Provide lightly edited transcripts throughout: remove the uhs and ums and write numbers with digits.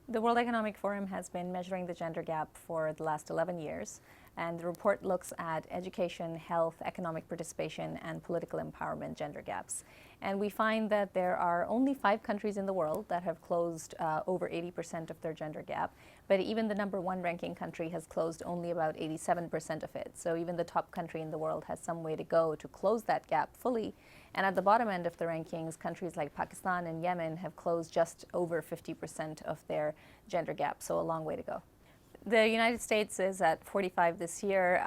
The World Economic Forum has been measuring the gender gap for the last 11 years, and the report looks at education, health, economic participation, and political empowerment gender gaps. And we find that there are only 5 countries in the world that have closed over 80% of their gender gap, but even the number 1 ranking country has closed only about 87% of it. So even the top country in the world has some way to go to close that gap fully. And at the bottom end of the rankings, countries like Pakistan and Yemen have closed just over 50% of their gender gap, so a long way to go. The United States is at 45 this year,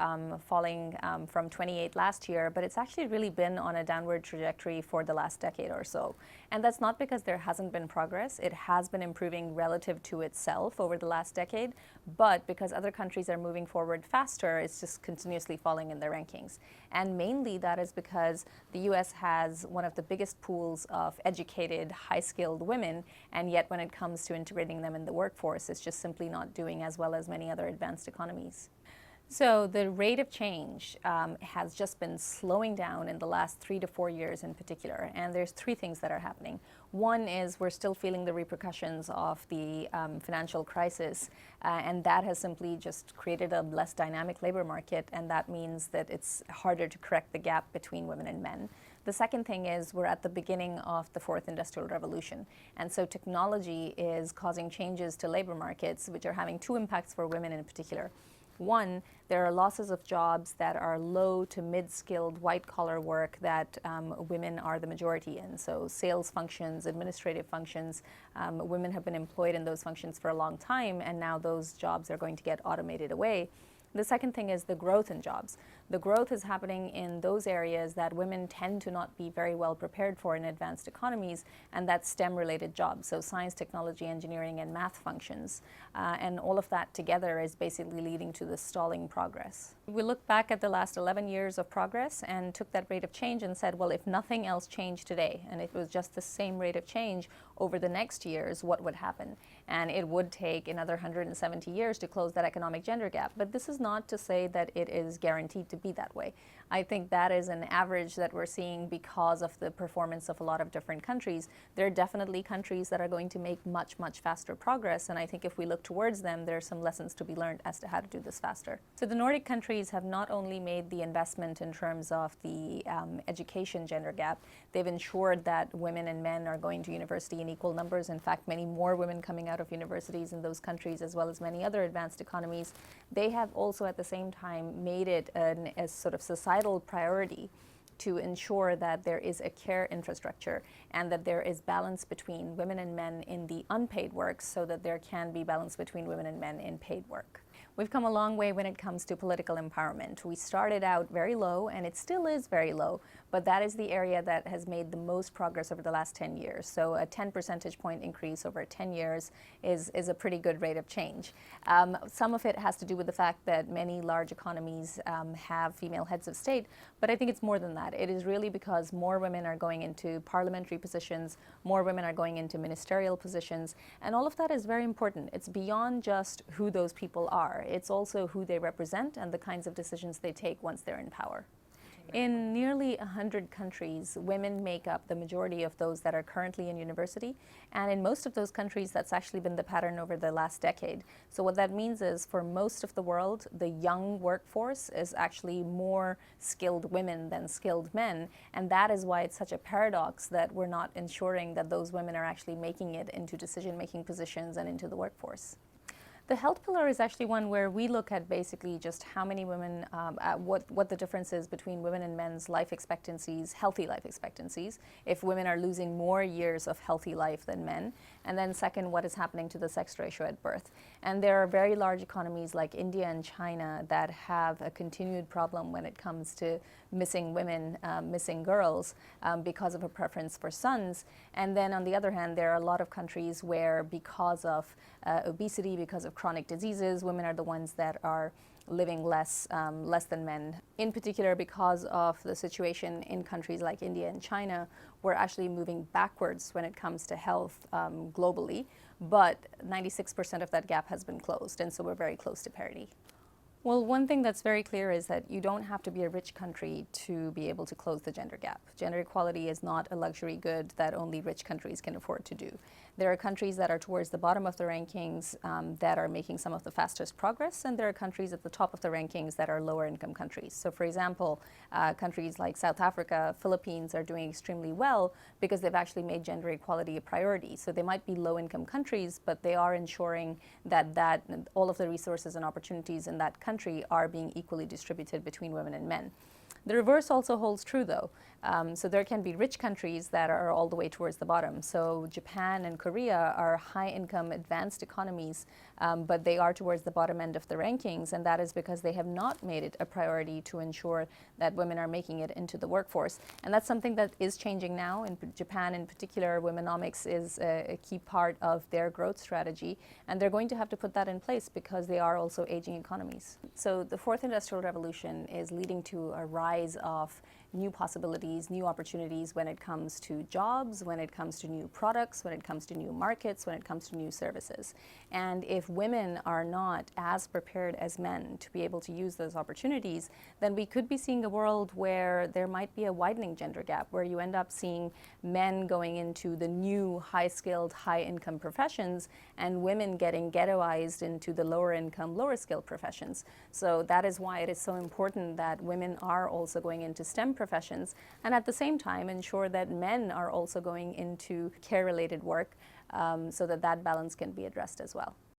falling from 28 last year, but it's actually really been on a downward trajectory for the last decade or so. And that's not because there hasn't been progress. It has been improving relative to itself over the last decade, but because other countries are moving forward faster, it's just continuously falling in their rankings. And mainly that is because the US has one of the biggest pools of educated, high-skilled women, and yet when it comes to integrating them in the workforce, it's just simply not doing as well as many other advanced economies. So the rate of change has just been slowing down in the last 3 to 4 years in particular, and there's 3 things that are happening. One is we're still feeling the repercussions of the financial crisis, and that has simply just created a less dynamic labor market, and that means that it's harder to correct the gap between women and men. The second thing is we're at the beginning of the 4th industrial revolution, and so technology is causing changes to labor markets, which are having 2 impacts for women in particular. One, there are losses of jobs that are low to mid-skilled white-collar work that women are the majority in. So sales functions, administrative functions, women have been employed in those functions for a long time, and now those jobs are going to get automated away. The second thing is the growth in jobs. The growth is happening in those areas that women tend to not be very well prepared for in advanced economies, and that's STEM-related jobs, so science, technology, engineering, and math functions. And all of that together is basically leading to the stalling progress. We looked back at the last 11 years of progress and took that rate of change and said, well, if nothing else changed today, and it was just the same rate of change over the next years, what would happen? And it would take another 170 years to close that economic gender gap. But this is not to say that it is guaranteed to be that way. I think that is an average that we're seeing because of the performance of a lot of different countries. There are definitely countries that are going to make much, much faster progress, and I think if we look towards them, there are some lessons to be learned as to how to do this faster. So the Nordic countries have not only made the investment in terms of the education gender gap, they've ensured that women and men are going to university in equal numbers. In fact, many more women coming out of universities in those countries, as well as many other advanced economies. They have also at the same time made it a sort of societal priority to ensure that there is a care infrastructure and that there is balance between women and men in the unpaid work so that there can be balance between women and men in paid work. We've come a long way when it comes to political empowerment. We started out very low, and it still is very low, but that is the area that has made the most progress over the last 10 years. So a 10 percentage point increase over 10 years is a pretty good rate of change. Some of it has to do with the fact that many large economies have female heads of state, but I think it's more than that. It is really because more women are going into parliamentary positions, more women are going into ministerial positions, and all of that is very important. It's beyond just who those people are. It's also who they represent and the kinds of decisions they take once they're in power. In nearly 100 countries, women make up the majority of those that are currently in university, and in most of those countries, that's actually been the pattern over the last decade. So what that means is, for most of the world, the young workforce is actually more skilled women than skilled men, and that is why it's such a paradox that we're not ensuring that those women are actually making it into decision-making positions and into the workforce. The health pillar is actually one where we look at basically just how many women, what the difference is between women and men's life expectancies, healthy life expectancies, if women are losing more years of healthy life than men, and then second, what is happening to the sex ratio at birth. And there are very large economies like India and China that have a continued problem when it comes to missing women, missing girls, because of a preference for sons. And then on the other hand, there are a lot of countries where because of obesity, because of chronic diseases, women are the ones that are living less than men. In particular, because of the situation in countries like India and China, we're actually moving backwards when it comes to health globally, but 96% of that gap has been closed, and so we're very close to parity. Well, one thing that's very clear is that you don't have to be a rich country to be able to close the gender gap. Gender equality is not a luxury good that only rich countries can afford to do. There are countries that are towards the bottom of the rankings that are making some of the fastest progress, and there are countries at the top of the rankings that are lower income countries. So, for example, countries like South Africa, Philippines are doing extremely well because they've actually made gender equality a priority. So they might be low income countries, but they are ensuring that all of the resources and opportunities in that country are being equally distributed between women and men. The reverse also holds true, though. So there can be rich countries that are all the way towards the bottom. So Japan and Korea are high-income, advanced economies, but they are towards the bottom end of the rankings, and that is because they have not made it a priority to ensure that women are making it into the workforce. And that's something that is changing now. In Japan, in particular, womenomics is a key part of their growth strategy, and they're going to have to put that in place because they are also aging economies. So the fourth industrial revolution is leading to a rise of new possibilities, new opportunities when it comes to jobs, when it comes to new products, when it comes to new markets, when it comes to new services. And if women are not as prepared as men to be able to use those opportunities, then we could be seeing a world where there might be a widening gender gap, where you end up seeing men going into the new high-skilled, high-income professions and women getting ghettoized into the lower-income, lower-skilled professions. So that is why it is so important that women are also going into STEM professions, and at the same time ensure that men are also going into care-related work so that that balance can be addressed as well.